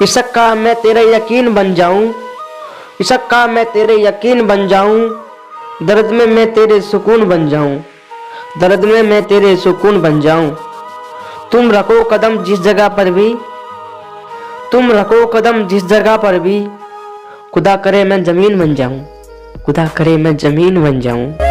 इश्क का मैं तेरे यकीन बन जाऊं, इश्क का मैं तेरे यकीन बन जाऊं, दर्द में मैं तेरे सुकून बन जाऊं, दर्द में मैं तेरे सुकून बन जाऊं। तुम रखो कदम जिस जगह पर भी, तुम रखो कदम जिस जगह पर भी, खुदा करे मैं जमीन बन जाऊं, खुदा करे मैं जमीन बन जाऊं।